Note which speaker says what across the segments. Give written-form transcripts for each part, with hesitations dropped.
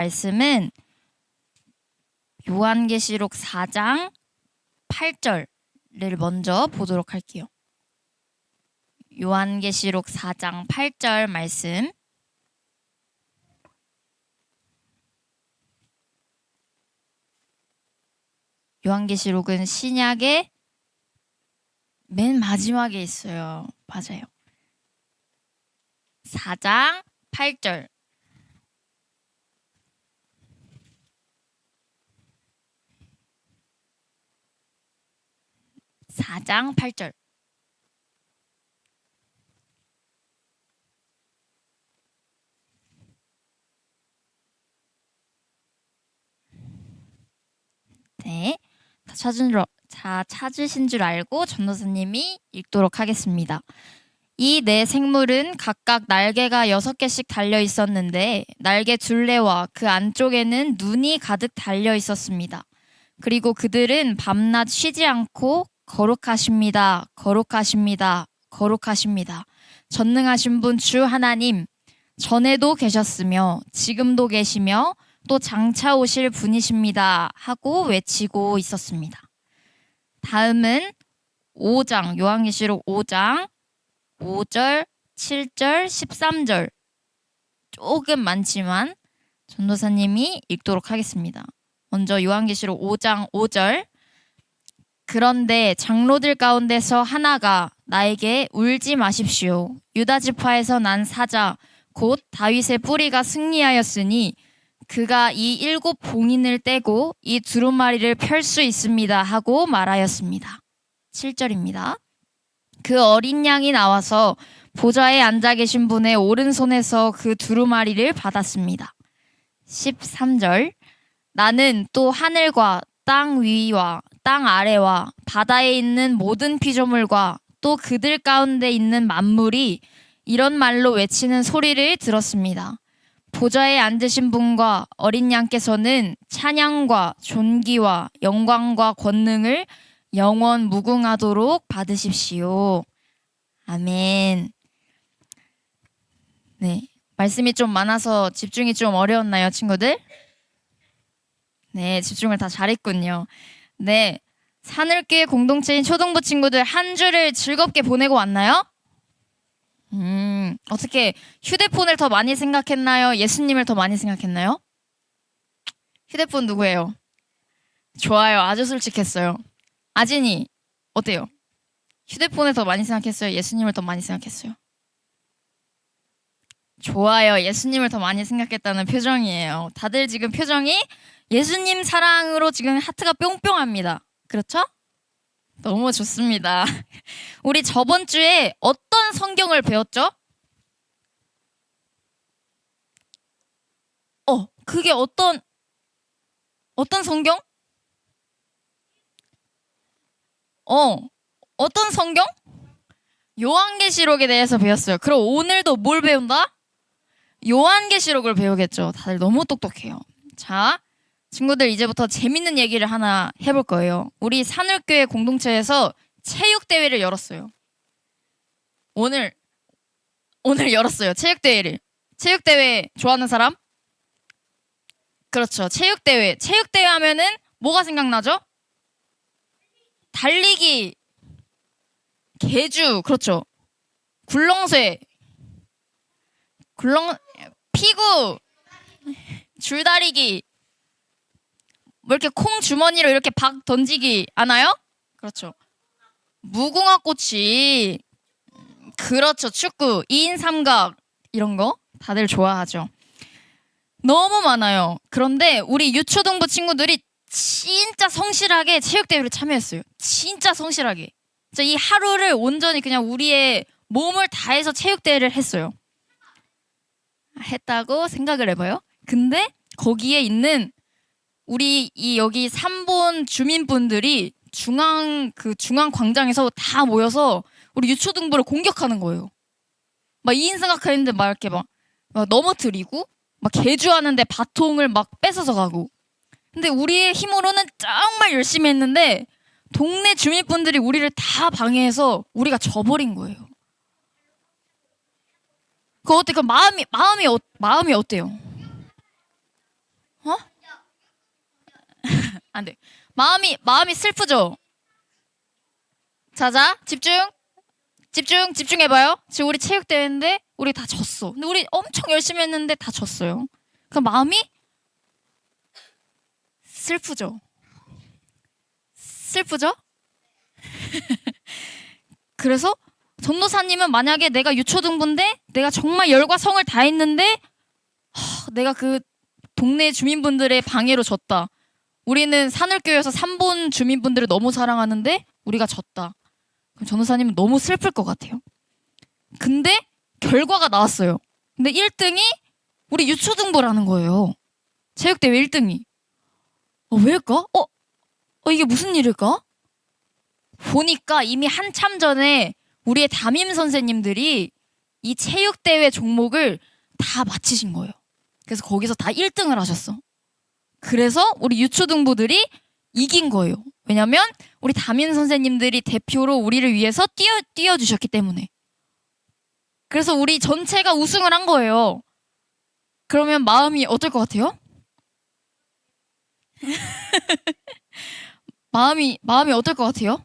Speaker 1: 말씀은 요한계시록 4장 8절을 먼저 보도록 할게요. 요한계시록 4장 8절 말씀. 요한계시록은 신약의 맨 마지막에 있어요. 맞아요. 4장 8절. (4장 8절) 네, 다 찾으신 줄 알고 전도사님이 읽도록 하겠습니다. 이 네 생물은 각각 날개가 6개씩 달려 있었는데 날개 둘레와 그 안쪽에는 눈이 가득 달려 있었습니다. 그리고 그들은 밤낮 쉬지 않고 거룩하십니다. 거룩하십니다. 거룩하십니다. 전능하신 분 주 하나님, 전에도 계셨으며 지금도 계시며 또 장차 오실 분이십니다. 하고 외치고 있었습니다. 다음은 5장, 요한계시록 5장 5절, 7절, 13절. 조금 많지만 전도사님이 읽도록 하겠습니다. 먼저 요한계시록 5장 5절. 그런데 장로들 가운데서 하나가 나에게 울지 마십시오. 유다 지파에서 난 사자 곧 다윗의 뿌리가 승리하였으니 그가 이 7 봉인을 떼고 이 두루마리를 펼 수 있습니다 하고 말하였습니다. 7절입니다. 그 어린 양이 나와서 보좌에 앉아 계신 분의 오른손에서 그 두루마리를 받았습니다. 13절. 나는 또 하늘과 땅 위와 땅 아래와 바다에 있는 모든 피조물과 또 그들 가운데 있는 만물이 이런 말로 외치는 소리를 들었습니다. 보좌에 앉으신 분과 어린 양께서는 찬양과 존귀와 영광과 권능을 영원 무궁하도록 받으십시오. 아멘. 네, 말씀이 좀 많아서 집중이 좀 어려웠나요, 친구들? 네, 집중을 다 잘했군요. 네, 산울교회 공동체인 초등부 친구들 한 주를 즐겁게 보내고 왔나요? 어떻게 휴대폰을 더 많이 생각했나요? 예수님을 더 많이 생각했나요? 휴대폰 누구예요? 좋아요, 아주 솔직했어요. 아진이 어때요? 휴대폰을 더 많이 생각했어요? 예수님을 더 많이 생각했어요? 좋아요, 예수님을 더 많이 생각했다는 표정이에요. 다들 지금 표정이 예수님 사랑으로 지금 하트가 뿅뿅합니다. 그렇죠? 너무 좋습니다. 우리 저번 주에 어떤 성경을 배웠죠? 그게 어떤 성경? 어떤 성경? 요한계시록에 대해서 배웠어요. 그럼 오늘도 뭘 배운다? 요한계시록을 배우겠죠. 다들 너무 똑똑해요. 자, 친구들 이제부터 재밌는 얘기를 하나 해볼 거예요. 우리 산울교회 공동체에서 체육대회를 열었어요. 오늘 열었어요. 체육대회를. 체육대회 좋아하는 사람? 그렇죠. 체육대회. 체육대회 하면은 뭐가 생각나죠? 달리기, 계주, 그렇죠. 굴렁쇠, 피구, 줄다리기, 뭐 이렇게 콩 주머니로 이렇게 박 던지기 아나요? 그렇죠. 무궁화 꽃이, 그렇죠. 축구, 2인 삼각 이런 거 다들 좋아하죠. 너무 많아요. 그런데 우리 유초등부 친구들이 진짜 성실하게 체육대회를 참여했어요. 진짜 성실하게. 진짜 이 하루를 온전히 그냥 우리의 몸을 다해서 체육대회를 했어요. 했다고 생각을 해봐요. 근데 거기에 있는 우리 여기 3본 주민분들이 중앙 광장에서 다 모여서 우리 유초등부를 공격하는 거예요. 막 2인 삼각하는데 막 이렇게 막 넘어뜨리고 막 개주하는데 바통을 막 뺏어서 가고. 근데 우리의 힘으로는 정말 열심히 했는데 동네 주민분들이 우리를 다 방해해서 우리가 져버린 거예요. 그 어때? 그 마음이 어때요? 안 돼. 마음이 슬프죠? 자자, 집중해봐요. 지금 우리 체육대회인데, 우리 다 졌어. 근데 우리 엄청 열심히 했는데 다 졌어요. 그 마음이 슬프죠? 슬프죠? 그래서 전도사님은 만약에 내가 유초등부인데 내가 정말 열과 성을 다했는데 내가 그 동네 주민분들의 방해로 졌다. 우리는 산울교회에서 3본 주민분들을 너무 사랑하는데 우리가 졌다. 그럼 전도사님은 너무 슬플 것 같아요. 근데 결과가 나왔어요. 근데 1등이 우리 유초등부라는 거예요. 체육대회 1등이. 왜일까? 이게 무슨 일일까? 보니까 이미 한참 전에 우리의 담임 선생님들이 이 체육대회 종목을 다 마치신 거예요. 그래서 거기서 다 1등을 하셨어. 그래서 우리 유초등부들이 이긴 거예요. 왜냐면 우리 담임 선생님들이 대표로 우리를 위해서 뛰어주셨기 때문에. 그래서 우리 전체가 우승을 한 거예요. 그러면 마음이 어떨 것 같아요? 마음이 어떨 것 같아요?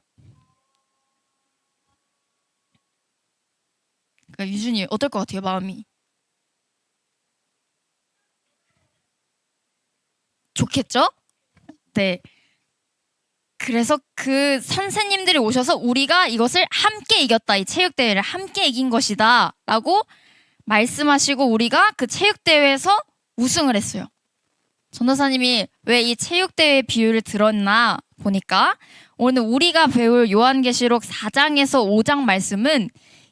Speaker 1: 그러니까 유준이 어떨 것 같아요? 마음이 좋겠죠? 네. 그래서 그 선생님들이 오셔서 우리가 이것을 함께 이겼다. 이 체육대회를 함께 이긴 것이다. 라고 말씀하시고 우리가 그 체육대회에서 우승을 했어요. 전도사님이 왜 이 체육대회 비유를 들었나 보니까 오늘 우리가 배울 요한계시록 4장에서 5장 말씀은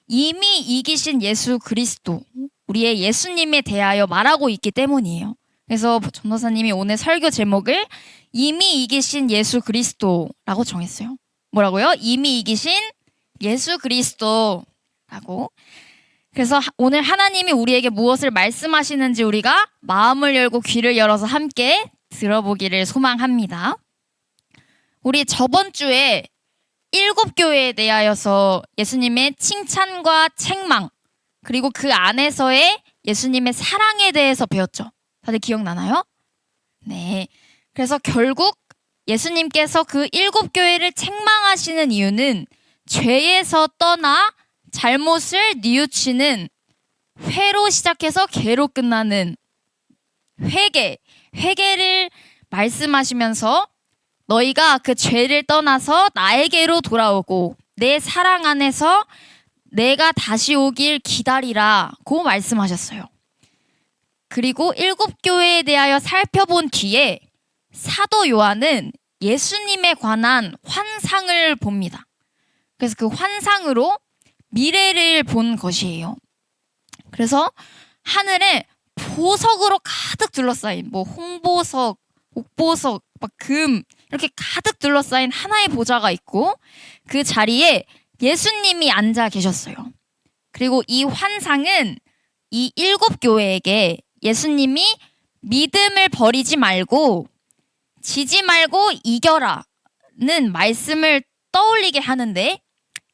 Speaker 1: 이미 이기신 예수 그리스도, 우리의 예수님에 대하여 말하고 있기 때문이에요. 그래서 전도사님이 오늘 설교 제목을 이미 이기신 예수 그리스도라고 정했어요. 뭐라고요? 이미 이기신 예수 그리스도라고. 그래서 오늘 하나님이 우리에게 무엇을 말씀하시는지 우리가 마음을 열고 귀를 열어서 함께 들어보기를 소망합니다. 우리 저번 주에 7교회에 대하여서 예수님의 칭찬과 책망, 그리고 그 안에서의 예수님의 사랑에 대해서 배웠죠. 다들 기억나나요? 네. 그래서 결국 예수님께서 그 7교회를 책망하시는 이유는 죄에서 떠나 잘못을 뉘우치는 회로 시작해서 개로 끝나는 회개를 말씀하시면서 너희가 그 죄를 떠나서 나에게로 돌아오고 내 사랑 안에서 내가 다시 오길 기다리라고 말씀하셨어요. 그리고 7교회에 대하여 살펴본 뒤에 사도 요한은 예수님에 관한 환상을 봅니다. 그래서 그 환상으로 미래를 본 것이에요. 그래서 하늘에 보석으로 가득 둘러싸인 홍보석, 옥보석, 금 이렇게 가득 둘러싸인 하나의 보좌가 있고 그 자리에 예수님이 앉아 계셨어요. 그리고 이 환상은 이 7교회에게 예수님이 믿음을 버리지 말고 지지 말고 이겨라는 말씀을 떠올리게 하는데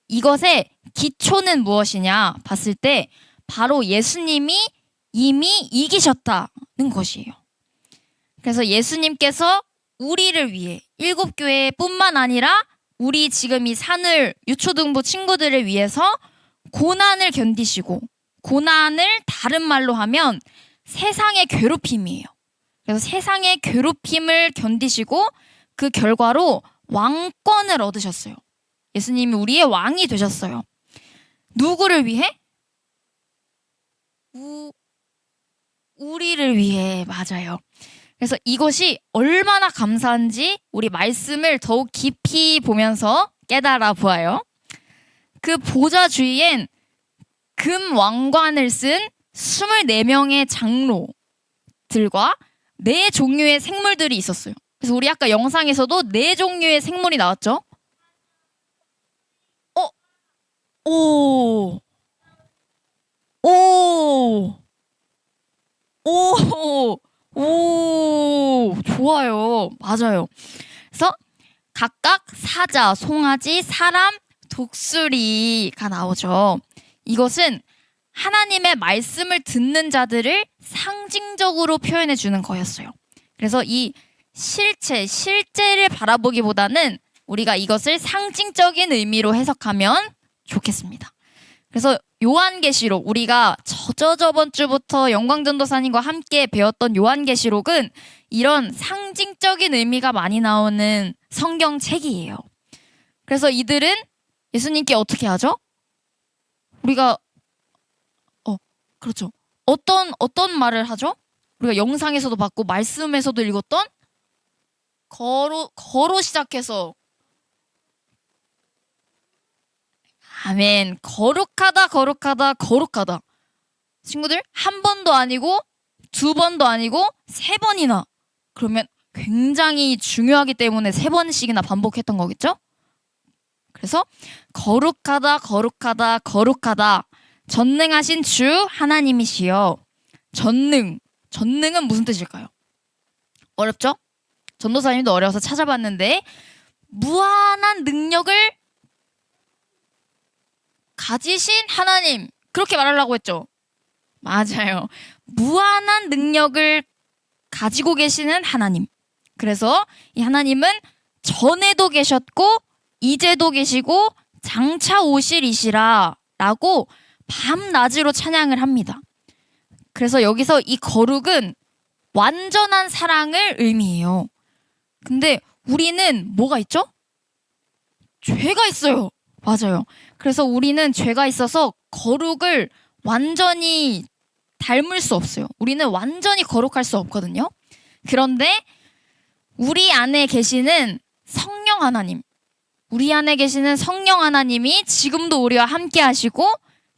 Speaker 1: 이것의 기초는 무엇이냐 봤을 때 바로 예수님이 이미 이기셨다는 것이에요. 그래서 예수님께서 우리를 위해 7교회뿐만 아니라 우리 지금 이 산을 유초등부 친구들을 위해서 고난을 견디시고 고난을 다른 말로 하면 세상의 괴롭힘이에요. 그래서 세상의 괴롭힘을 견디시고 그 결과로 왕권을 얻으셨어요. 예수님이 우리의 왕이 되셨어요. 누구를 위해? 우리를 위해. 맞아요. 그래서 이것이 얼마나 감사한지 우리 말씀을 더욱 깊이 보면서 깨달아 보아요. 그 보좌 주위엔 금 왕관을 쓴 24명의 장로들과 4종류의 생물들이 있었어요. 그래서 우리 아까 영상에서도 4종류의 생물이 나왔죠? 오, 좋아요. 맞아요. 그래서 각각 사자, 송아지, 사람, 독수리가 나오죠. 이것은 하나님의 말씀을 듣는 자들을 상징적으로 표현해 주는 거였어요. 그래서 이 실제를 바라보기보다는 우리가 이것을 상징적인 의미로 해석하면 좋겠습니다. 그래서 요한계시록, 우리가 저번 주부터 영광전도사님과 함께 배웠던 요한계시록은 이런 상징적인 의미가 많이 나오는 성경책이에요. 그래서 이들은 예수님께 어떻게 하죠? 우리가 그렇죠. 어떤 말을 하죠? 우리가 영상에서도 봤고 말씀에서도 읽었던 거로 시작해서 아멘. 거룩하다. 친구들, 한 번도 아니고 두 번도 아니고 세 번이나. 그러면 굉장히 중요하기 때문에 세 번씩이나 반복했던 거겠죠? 그래서 거룩하다. 전능하신 주 하나님이시여. 전능은 무슨 뜻일까요? 어렵죠? 전도사님도 어려워서 찾아봤는데 무한한 능력을 가지신 하나님, 그렇게 말하려고 했죠. 맞아요. 무한한 능력을 가지고 계시는 하나님. 그래서 이 하나님은 전에도 계셨고 이제도 계시고 장차 오실이시라 라고 밤낮으로 찬양을 합니다. 그래서 여기서 이 거룩은 완전한 사랑을 의미해요. 근데 우리는 뭐가 있죠? 죄가 있어요. 맞아요. 그래서 우리는 죄가 있어서 거룩을 완전히 닮을 수 없어요. 우리는 완전히 거룩할 수 없거든요. 그런데 우리 안에 계시는 성령 하나님, 우리 안에 계시는 성령 하나님이 지금도 우리와 함께 하시고,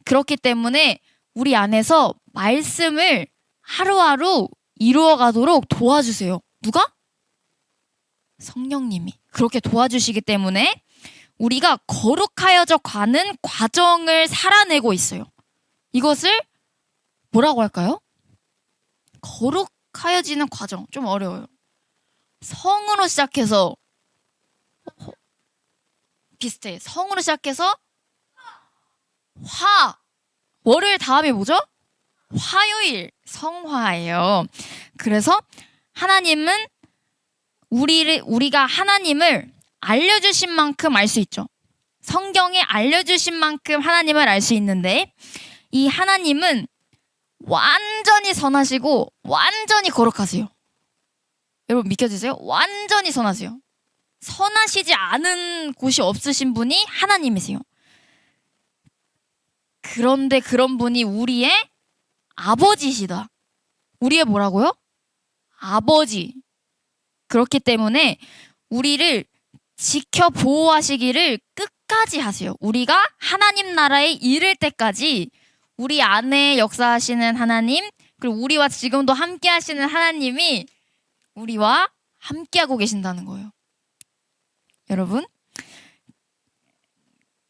Speaker 1: 그렇기 때문에 우리 안에서 말씀을 하루하루 이루어가도록 도와주세요. 누가? 성령님이 그렇게 도와주시기 때문에 우리가 거룩하여져 가는 과정을 살아내고 있어요. 이것을 뭐라고 할까요? 거룩하여지는 과정. 좀 어려워요. 성으로 시작해서 비슷해. 성으로 시작해서 월요일 다음에 뭐죠? 화요일, 성화예요. 그래서 하나님은 우리가 하나님을 알려주신 만큼 알 수 있죠. 성경에 알려주신 만큼 하나님을 알 수 있는데, 이 하나님은 완전히 선하시고 완전히 거룩하세요. 여러분 믿겨지세요? 완전히 선하세요. 선하시지 않은 곳이 없으신 분이 하나님이세요. 그런데 그런 분이 우리의 아버지시다. 우리의 뭐라고요? 아버지. 그렇기 때문에 우리를 지켜 보호하시기를 끝까지 하세요. 우리가 하나님 나라에 이를 때까지 우리 안에 역사하시는 하나님, 그리고 우리와 지금도 함께 하시는 하나님이 우리와 함께하고 계신다는 거예요. 여러분,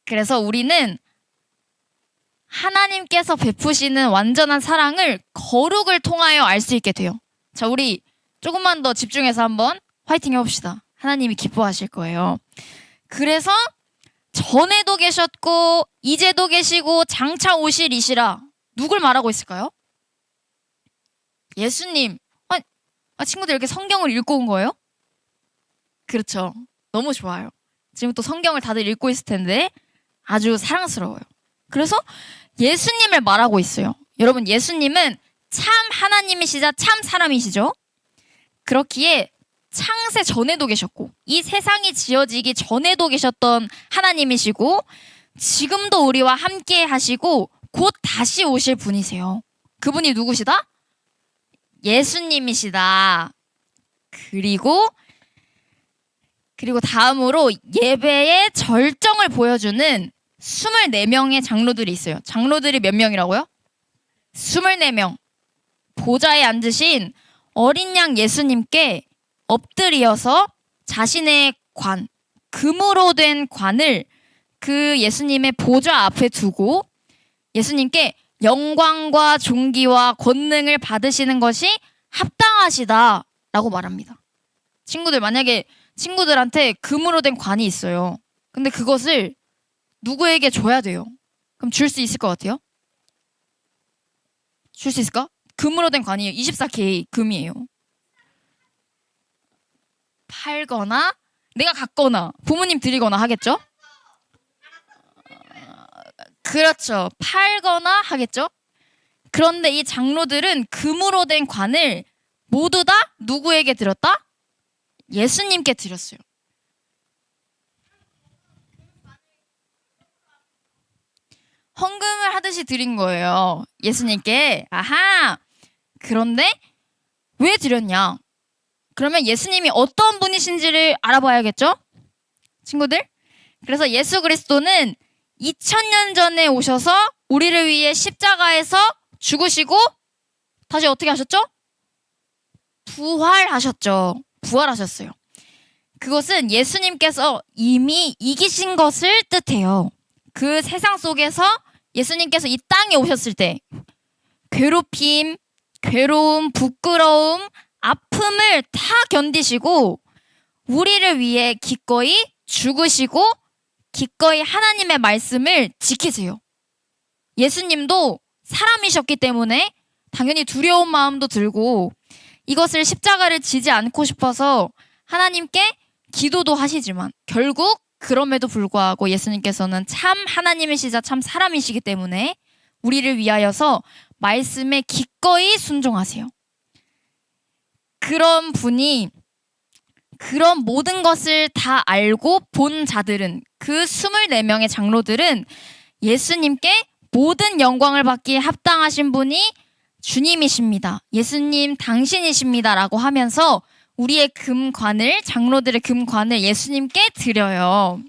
Speaker 1: 그래서 우리는 하나님께서 베푸시는 완전한 사랑을 거룩을 통하여 알 수 있게 돼요. 자, 우리 조금만 더 집중해서 한번 화이팅 해봅시다. 하나님이 기뻐하실 거예요. 그래서 전에도 계셨고 이제도 계시고 장차 오실이시라. 누굴 말하고 있을까요? 예수님. 친구들 이렇게 성경을 읽고 온 거예요? 그렇죠. 너무 좋아요. 지금 또 성경을 다들 읽고 있을 텐데 아주 사랑스러워요. 그래서 예수님을 말하고 있어요. 여러분, 예수님은 참 하나님이시자 참 사람이시죠? 그렇기에 창세 전에도 계셨고 이 세상이 지어지기 전에도 계셨던 하나님이시고 지금도 우리와 함께 하시고 곧 다시 오실 분이세요. 그분이 누구시다? 예수님이시다. 그리고 다음으로 예배의 절정을 보여주는 24명의 장로들이 있어요. 장로들이 몇 명이라고요? 24명. 보좌에 앉으신 어린 양 예수님께 엎드려서 자신의 관, 금으로 된 관을 그 예수님의 보좌 앞에 두고 예수님께 영광과 존귀와 권능을 받으시는 것이 합당하시다라고 말합니다. 친구들, 만약에 친구들한테 금으로 된 관이 있어요. 근데 그것을 누구에게 줘야 돼요. 그럼 줄 수 있을 것 같아요? 줄 수 있을까? 금으로 된 관이에요. 24K 금이에요. 팔거나 내가 갖거나 부모님 드리거나 하겠죠? 그렇죠. 팔거나 하겠죠? 그런데 이 장로들은 금으로 된 관을 모두 다 누구에게 드렸다? 예수님께 드렸어요. 헌금을 하듯이 드린 거예요. 예수님께. 아하! 그런데 왜 드렸냐? 그러면 예수님이 어떤 분이신지를 알아봐야겠죠? 친구들? 그래서 예수 그리스도는 2000년 전에 오셔서 우리를 위해 십자가에서 죽으시고 다시 어떻게 하셨죠? 부활하셨죠. 부활하셨어요. 그것은 예수님께서 이미 이기신 것을 뜻해요. 그 세상 속에서 예수님께서 이 땅에 오셨을 때 괴롭힘, 괴로움, 부끄러움, 아픔을 다 견디시고 우리를 위해 기꺼이 죽으시고 기꺼이 하나님의 말씀을 지키세요. 예수님도 사람이셨기 때문에 당연히 두려운 마음도 들고 이것을 십자가를 지지 않고 싶어서 하나님께 기도도 하시지만 결국 그럼에도 불구하고 예수님께서는 참 하나님이시자 참 사람이시기 때문에 우리를 위하여서 말씀에 기꺼이 순종하세요. 그런 분이 그런 모든 것을 다 알고 본 자들은 그 24명의 장로들은 예수님께 모든 영광을 받기에 합당하신 분이 주님이십니다. 예수님 당신이십니다. 라고 하면서 우리의 금관을 장로들의 금관을 예수님께 드려요.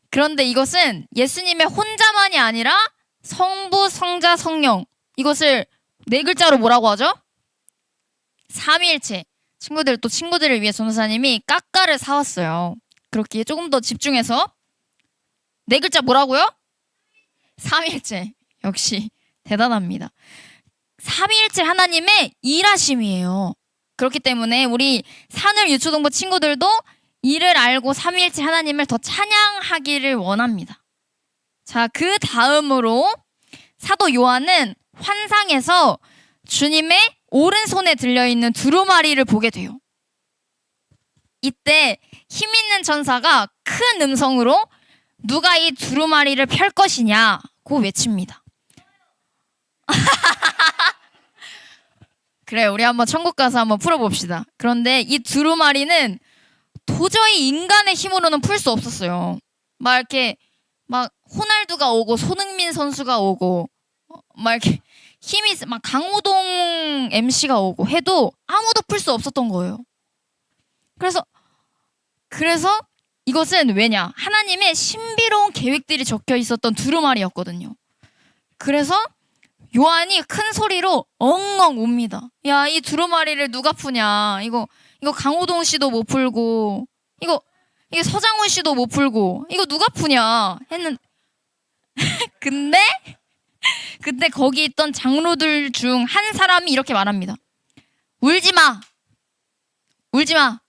Speaker 1: 그런데 이것은 예수님의 혼자만이 아니라 성부, 성자, 성령 이것을 네 글자로 뭐라고 하죠? 삼위일체. 친구들을 위해 전도사님이 까까를 사왔어요. 그렇게 조금 더 집중해서 네 글자 뭐라고요? 삼위일체. 역시 대단합니다. 삼위일체 하나님의 일하심이에요. 그렇기 때문에 우리 산울 유초동부 친구들도 이를 알고 삼위일체 하나님을 더 찬양하기를 원합니다. 자, 그 다음으로 사도 요한은 환상에서 주님의 오른손에 들려있는 두루마리를 보게 돼요. 이때 힘있는 천사가 큰 음성으로 누가 이 두루마리를 펼 것이냐고 외칩니다. 그래, 우리 한번 천국 가서 한번 풀어봅시다. 그런데 이 두루마리는 도저히 인간의 힘으로는 풀 수 없었어요. 막 이렇게 막 호날두가 오고 손흥민 선수가 오고 막 이렇게 힘이 막 강호동 MC가 오고 해도 아무도 풀 수 없었던 거예요. 그래서 이것은 왜냐? 하나님의 신비로운 계획들이 적혀 있었던 두루마리였거든요. 그래서 요한이 큰 소리로 엉엉 웁니다. 야, 이 두루마리를 누가 푸냐? 이거 강호동 씨도 못 풀고, 이게 서장훈 씨도 못 풀고, 이거 누가 푸냐? 근데 거기 있던 장로들 중 한 사람이 이렇게 말합니다. 울지 마. 울지 마.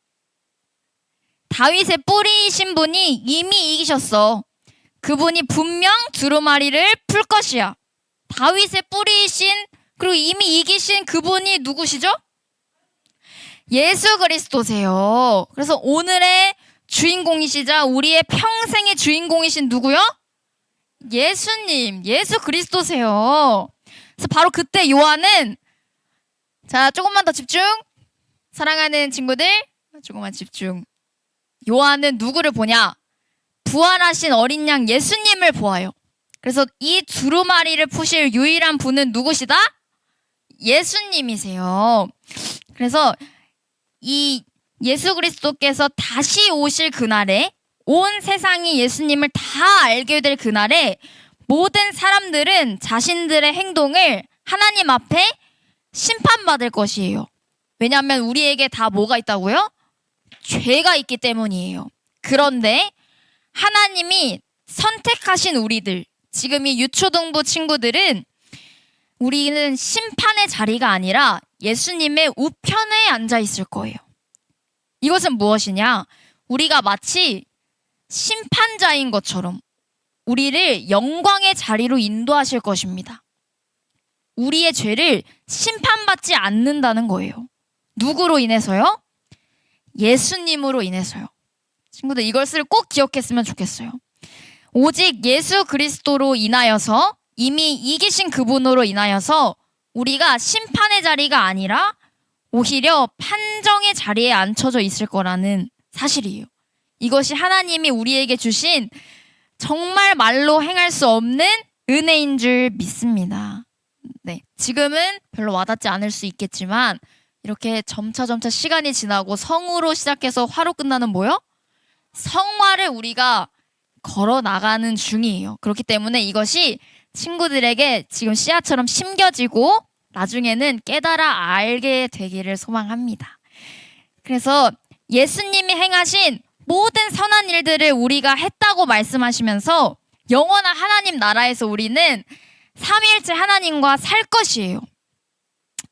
Speaker 1: 다윗의 뿌리이신 분이 이미 이기셨어. 그분이 분명 두루마리를 풀 것이야. 다윗의 뿌리이신 그리고 이미 이기신 그분이 누구시죠? 예수 그리스도세요. 그래서 오늘의 주인공이시자 우리의 평생의 주인공이신 누구요? 예수님, 예수 그리스도세요. 그래서 바로 그때 요한은 자, 조금만 더 집중. 사랑하는 친구들, 조금만 집중. 요한은 누구를 보냐? 부활하신 어린 양 예수님을 보아요. 그래서 이 두루마리를 푸실 유일한 분은 누구시다? 예수님이세요. 그래서 이 예수 그리스도께서 다시 오실 그날에 온 세상이 예수님을 다 알게 될 그날에 모든 사람들은 자신들의 행동을 하나님 앞에 심판받을 것이에요. 왜냐하면 우리에게 다 뭐가 있다고요? 죄가 있기 때문이에요. 그런데 하나님이 선택하신 우리들, 지금 이 유초동부 친구들은 우리는 심판의 자리가 아니라 예수님의 우편에 앉아 있을 거예요. 이것은 무엇이냐? 우리가 마치 심판자인 것처럼 우리를 영광의 자리로 인도하실 것입니다. 우리의 죄를 심판받지 않는다는 거예요. 누구로 인해서요? 예수님으로 인해서요. 친구들 이것을 꼭 기억했으면 좋겠어요. 오직 예수 그리스도로 인하여서 이미 이기신 그분으로 인하여서 우리가 심판의 자리가 아니라 오히려 판정의 자리에 앉혀져 있을 거라는 사실이에요. 이것이 하나님이 우리에게 주신 정말 말로 행할 수 없는 은혜인 줄 믿습니다. 네, 지금은 별로 와닿지 않을 수 있겠지만 이렇게 점차 시간이 지나고 성으로 시작해서 화로 끝나는 뭐요? 성화를 우리가 걸어 나가는 중이에요. 그렇기 때문에 이것이 친구들에게 지금 씨앗처럼 심겨지고 나중에는 깨달아 알게 되기를 소망합니다. 그래서 예수님이 행하신 모든 선한 일들을 우리가 했다고 말씀하시면서 영원한 하나님 나라에서 우리는 삼위일체 하나님과 살 것이에요.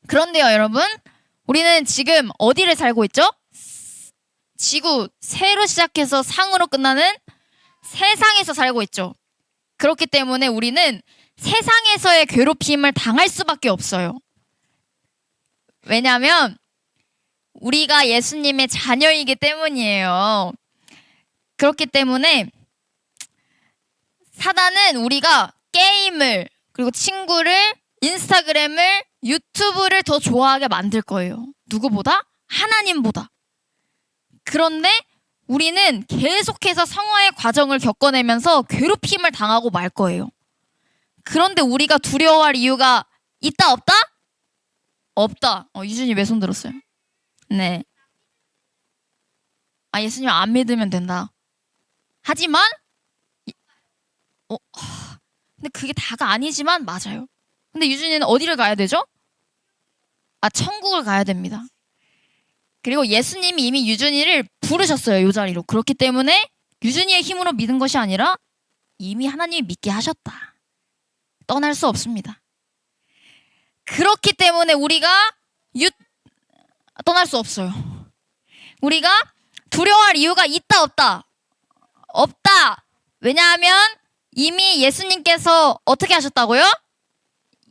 Speaker 1: 그런데요, 여러분, 우리는 지금 어디를 살고 있죠? 지구, 새로 시작해서 상으로 끝나는 세상에서 살고 있죠. 그렇기 때문에 우리는 세상에서의 괴롭힘을 당할 수밖에 없어요. 왜냐하면 우리가 예수님의 자녀이기 때문이에요. 그렇기 때문에 사단은 우리가 게임을, 그리고 친구를, 인스타그램을, 유튜브를 더 좋아하게 만들 거예요. 누구보다? 하나님보다. 그런데 우리는 계속해서 성화의 과정을 겪어내면서 괴롭힘을 당하고 말 거예요. 그런데 우리가 두려워할 이유가 있다 없다? 없다. 유준이 왜 손 들었어요? 네. 예수님 안 믿으면 된다. 하지만 근데 그게 다가 아니지만 맞아요. 근데 유준이는 어디를 가야 되죠? 천국을 가야 됩니다. 그리고 예수님이 이미 유준이를 부르셨어요. 이 자리로. 그렇기 때문에 유준이의 힘으로 믿은 것이 아니라 이미 하나님이 믿게 하셨다. 떠날 수 없습니다. 그렇기 때문에 우리가 떠날 수 없어요. 우리가 두려워할 이유가 있다 없다? 없다. 왜냐하면 이미 예수님께서 어떻게 하셨다고요?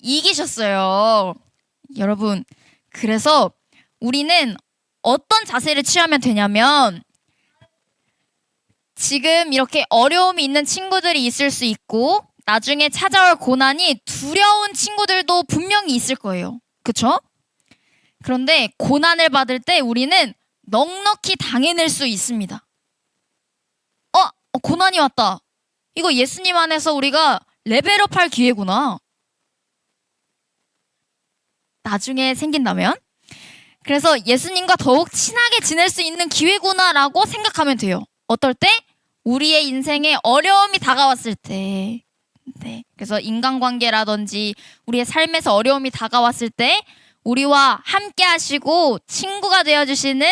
Speaker 1: 이기셨어요. 여러분, 그래서 우리는 어떤 자세를 취하면 되냐면 지금 이렇게 어려움이 있는 친구들이 있을 수 있고 나중에 찾아올 고난이 두려운 친구들도 분명히 있을 거예요. 그쵸? 그런데 고난을 받을 때 우리는 넉넉히 당해낼 수 있습니다. 고난이 왔다. 이거 예수님 안에서 우리가 레벨업할 기회구나. 나중에 생긴다면. 그래서 예수님과 더욱 친하게 지낼 수 있는 기회구나라고 생각하면 돼요. 어떨 때? 우리의 인생에 어려움이 다가왔을 때. 네. 그래서 인간관계라든지 우리의 삶에서 어려움이 다가왔을 때 우리와 함께 하시고 친구가 되어주시는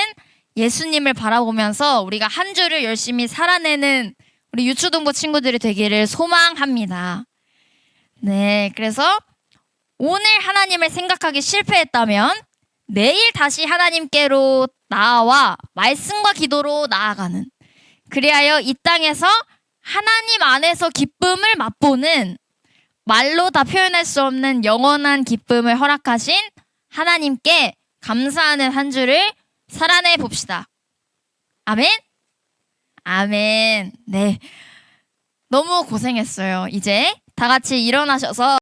Speaker 1: 예수님을 바라보면서 우리가 한 주를 열심히 살아내는 우리 유초등부 친구들이 되기를 소망합니다. 네. 그래서 오늘 하나님을 생각하기 실패했다면 내일 다시 하나님께로 나아와 말씀과 기도로 나아가는, 그리하여 이 땅에서 하나님 안에서 기쁨을 맛보는, 말로 다 표현할 수 없는 영원한 기쁨을 허락하신 하나님께 감사하는 한 주를 살아내 봅시다. 아멘? 아멘. 네. 너무 고생했어요. 이제 다 같이 일어나셔서